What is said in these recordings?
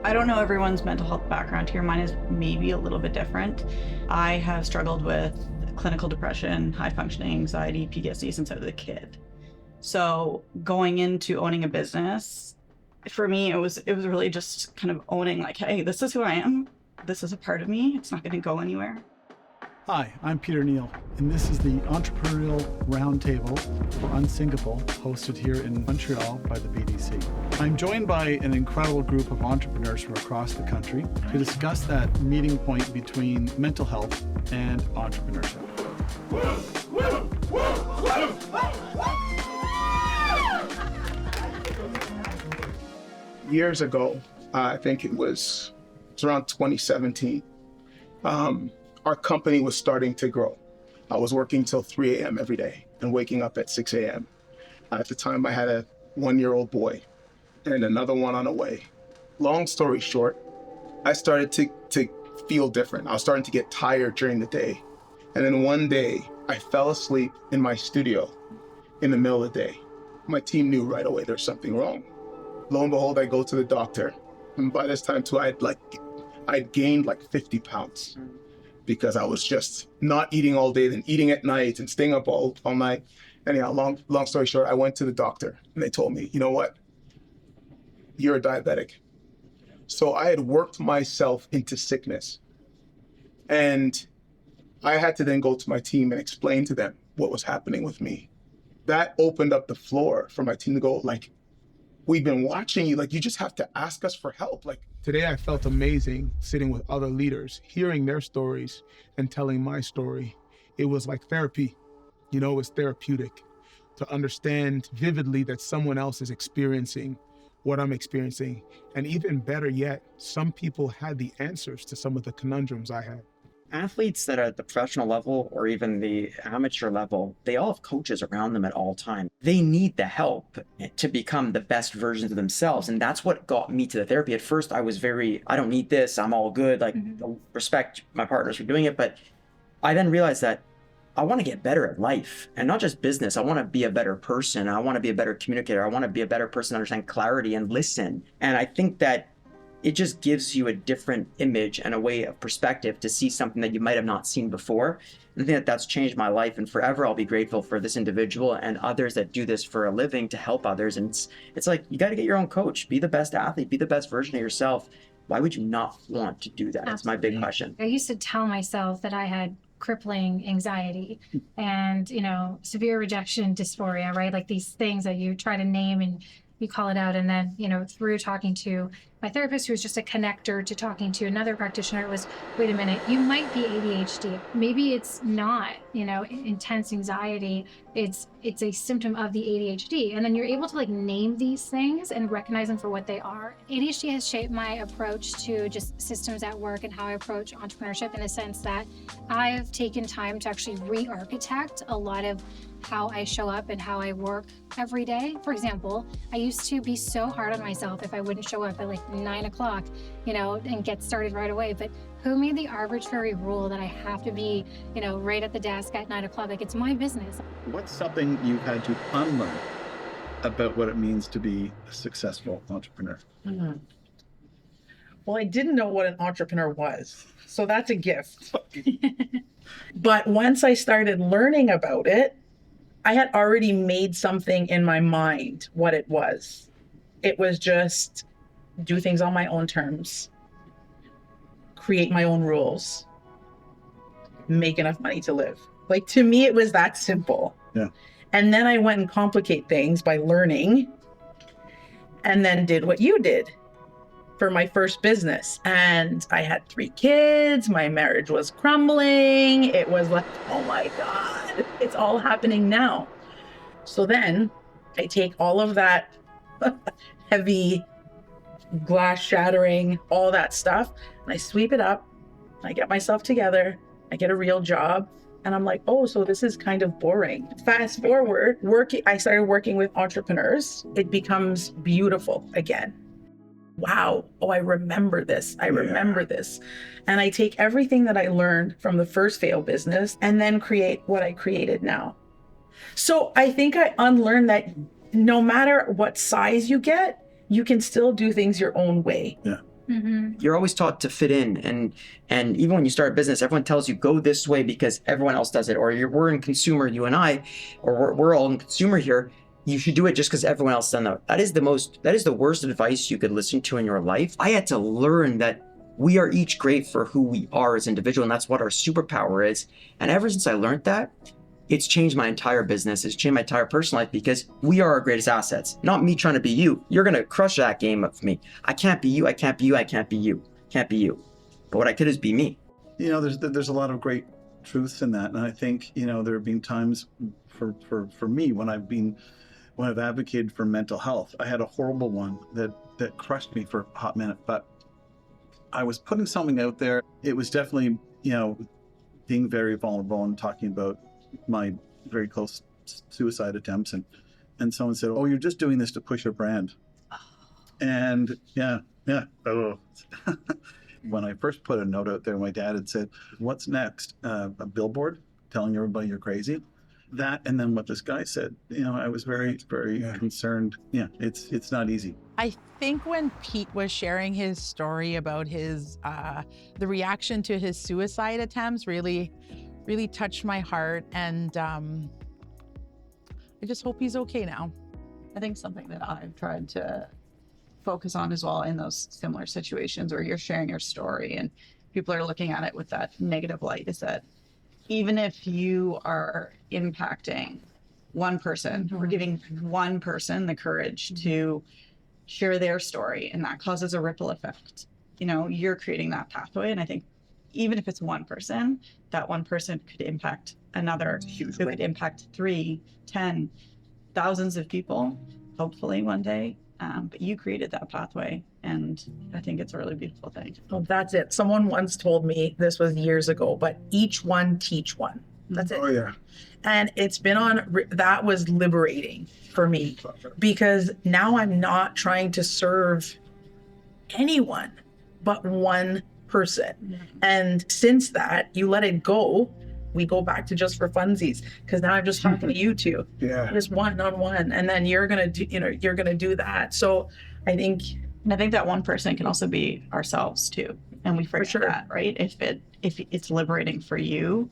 I don't know everyone's mental health background here. Mine is maybe a little bit different. I have struggled with clinical depression, high functioning anxiety, PTSD since I was a kid. So going into owning a business, for me, it was really just kind of owning like, hey, this is who I am. This is a part of me. It's not going to go anywhere. Hi, I'm Peter Neal, and this is the Entrepreneurial Roundtable for Unsinkable, hosted here in Montreal by the BDC. I'm joined by an incredible group of entrepreneurs from across the country to discuss that meeting point between mental health and entrepreneurship. Years ago, I think it was around 2017, our company was starting to grow. I was working till 3 a.m. every day and waking up at 6 a.m. At the time, I had a 1-year-old boy and another one on the way. Long story short, I started to feel different. I was starting to get tired during the day. And then one day, I fell asleep in my studio in the middle of the day. My team knew right away there's something wrong. Lo and behold, I go to the doctor. And by this time too, I'd gained like 50 pounds because I was just not eating all day, then eating at night and staying up all night. Anyhow, long story short, I went to the doctor and they told me, you know what? You're a diabetic. So I had worked myself into sickness. And I had to then go to my team and explain to them what was happening with me. That opened up the floor for my team to go like, we've been watching you, like you just have to ask us for help. Like today I felt amazing sitting with other leaders, hearing their stories and telling my story. It was like therapy, it was therapeutic to understand vividly that someone else is experiencing what I'm experiencing. And even better yet, some people had the answers to some of the conundrums I had. Athletes that are at the professional level or even the amateur level, they all have coaches around them at all times. They need the help to become the best versions of themselves. And that's what got me to the therapy. At first, I was I don't need this, I'm all good. I respect my partners for doing it. But I then realized that I want to get better at life and not just business. I want to be a better person. I want to be a better communicator. I want to be a better person, understand clarity and listen. And I think that it just gives you a different image and a way of perspective to see something that you might have not seen before. And I think that that's changed my life, and forever I'll be grateful for this individual and others that do this for a living to help others. And it's like, you got to get your own coach, be the best athlete, be the best version of yourself. Why would you not want to do that? That's my big question. I used to tell myself that I had crippling anxiety and, severe rejection dysphoria, right? Like these things that you try to name and you call it out. And then, through talking to my therapist, who was just a connector to talking to another practitioner, it was, wait a minute, you might be ADHD. Maybe it's not, intense anxiety. It's a symptom of the ADHD. And then you're able to name these things and recognize them for what they are. ADHD has shaped my approach to just systems at work and how I approach entrepreneurship, in the sense that I've taken time to actually re-architect a lot of how I show up and how I work every day. For example, I used to be so hard on myself if I wouldn't show up at 9 o'clock, and get started right away. But who made the arbitrary rule that I have to be, right at the desk at 9 o'clock? It's my business. What's something you've had to unlearn about what it means to be a successful entrepreneur? Well, I didn't know what an entrepreneur was, so that's a gift. But once I started learning about it, I had already made something in my mind what it was. It was just do things on my own terms, create my own rules, make enough money to live. To me, it was that simple. Yeah. And then I went and complicate things by learning, and then did what you did for my first business. And I had 3 kids. My marriage was crumbling. It was like, oh my God, it's all happening now. So then I take all of that heavy glass shattering, all that stuff, and I sweep it up. I get myself together. I get a real job. And I'm like, oh, so this is kind of boring. Fast forward, I started working with entrepreneurs. It becomes beautiful again. Wow. Oh, I remember this. I remember this. And I take everything that I learned from the first failed business and then create what I created now. So I think I unlearned that no matter what size you get, you can still do things your own way. Yeah. You're always taught to fit in, and even when you start a business, everyone tells you go this way because everyone else does it, or we're in consumer, you and I, or we're all in consumer here. You should do it just because everyone else done that. That is the worst advice you could listen to in your life. I had to learn that we are each great for who we are as individuals, and that's what our superpower is. And ever since I learned that, it's changed my entire business. It's changed my entire personal life because we are our greatest assets. Not me trying to be you. You're going to crush that game of me. I can't be you. I can't be you. I can't be you. Can't be you. But what I could is be me. You know, there's a lot of great truths in that. And I think, you know, there have been times for me when I've advocated for mental health. I had a horrible one that crushed me for a hot minute, but I was putting something out there. It was definitely, you know, being very vulnerable and talking about my very close suicide attempts, and someone said, "Oh, you're just doing this to push your brand." And yeah. Oh. When I first put a note out there, my dad had said, "What's next? A billboard telling everybody you're crazy?" That, and then what this guy said, you know, I was very concerned. Yeah, it's not easy. I think when Pete was sharing his story about his the reaction to his suicide attempts really touched my heart, and I just hope he's okay now. I think something that I've tried to focus on as well in those similar situations where you're sharing your story and people are looking at it with that negative light is that even if you are impacting one person or giving one person the courage to share their story, and that causes a ripple effect, you know, you're creating that pathway. And I think even if it's one person, that one person could impact another, who could impact 3, 10, thousands of people, hopefully one day. But you created that pathway, and I think it's a really beautiful thing. Well, that's it. Someone once told me, this was years ago, but each one teach one. That's it. Oh yeah. And it's been that was liberating for me, because now I'm not trying to serve anyone but one person. And since that, you let it go, we go back to just for funsies, because now I'm just talking to you two. Yeah. Just one-on-one, and then you're gonna do that. So I think that one person can also be ourselves too, and we forget that, right? If it's liberating for you,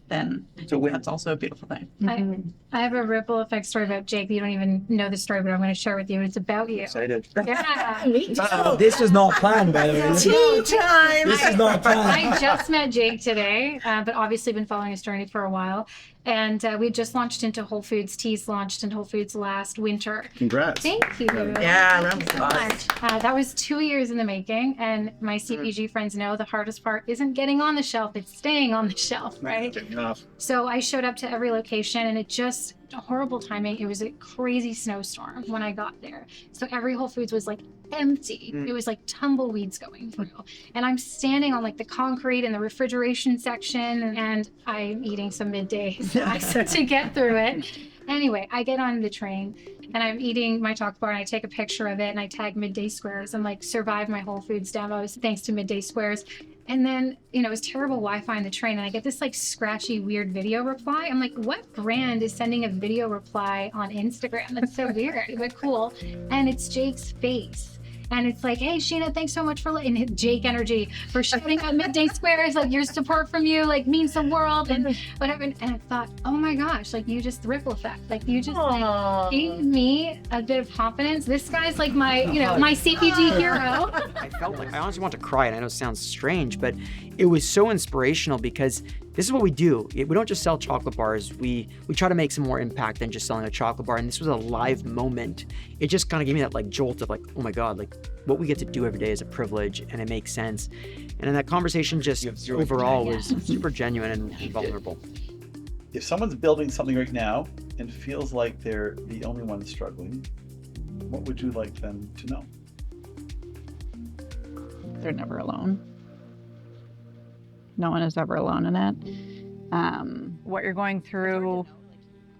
then that's also a beautiful thing. I have a ripple effect story about Jake. You don't even know the story, but I'm going to share with you. It's about you. Excited. Yeah. me too. This is not planned, by the way. Tea time. This is not planned. I just met Jake today, but obviously been following his journey for a while. And we just launched into Whole Foods. Teas launched into Whole Foods last winter. Congrats. Thank you. Yeah, Thank you so much. That was 2 years in the making. And my CPG friends know the hardest part isn't getting on the shelf, it's staying on the shelf, right? So I showed up to every location, and it just, horrible timing. It was a crazy snowstorm when I got there. So every Whole Foods was like empty. It was like tumbleweeds going through. And I'm standing on like the concrete in the refrigeration section, and I'm eating some midday snacks to get through it. Anyway, I get on the train and I'm eating my chocolate bar, and I take a picture of it and I tag Midday Squares. I'm like, survived my Whole Foods demos thanks to Midday Squares. And then, you know, it was terrible Wi-Fi in the train, and I get this like scratchy, weird video reply. I'm like, what brand is sending a video reply on Instagram? That's so weird, but cool. And it's Jake's face. And it's like, hey, Sheena, thanks so much for Jake Energy for shouting out Midday Squares. Like, your support from you, like, means the world and whatever. And I thought, oh my gosh, like, you just ripple effect. Like, you just like gave me a bit of confidence. This guy's like my, you know, my CPG hero. I felt like I honestly want to cry, and I know it sounds strange, but it was so inspirational because this is what we do. We don't just sell chocolate bars. We try to make some more impact than just selling a chocolate bar. And this was a live moment. It just kind of gave me that like jolt of like, oh my God, like what we get to do every day is a privilege, and it makes sense. And in that conversation, just overall was super genuine and vulnerable. If someone's building something right now and feels like they're the only one struggling, what would you like them to know? They're never alone. No one is ever alone in it. What you're going through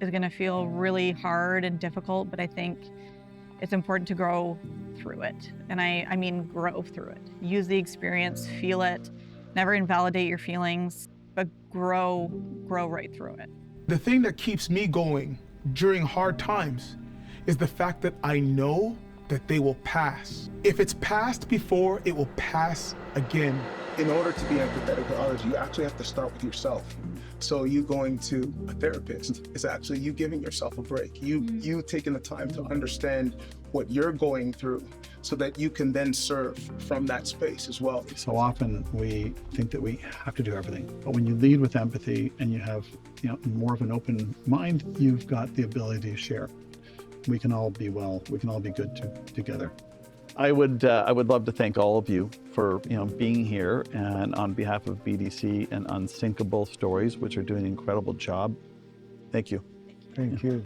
is going to feel really hard and difficult, but I think it's important to grow through it. And I mean grow through it. Use the experience, feel it, never invalidate your feelings, but grow right through it. The thing that keeps me going during hard times is the fact that I know that they will pass. If it's passed before, it will pass again. In order to be empathetic to others, you actually have to start with yourself. So you going to a therapist is actually you giving yourself a break. You taking the time to understand what you're going through so that you can then serve from that space as well. So often we think that we have to do everything, but when you lead with empathy and you have, more of an open mind, you've got the ability to share. We can all be well. We can all be good together. I would love to thank all of you for being here, and on behalf of BDC and Unsinkable Stories, which are doing an incredible job. Thank you. Thank you.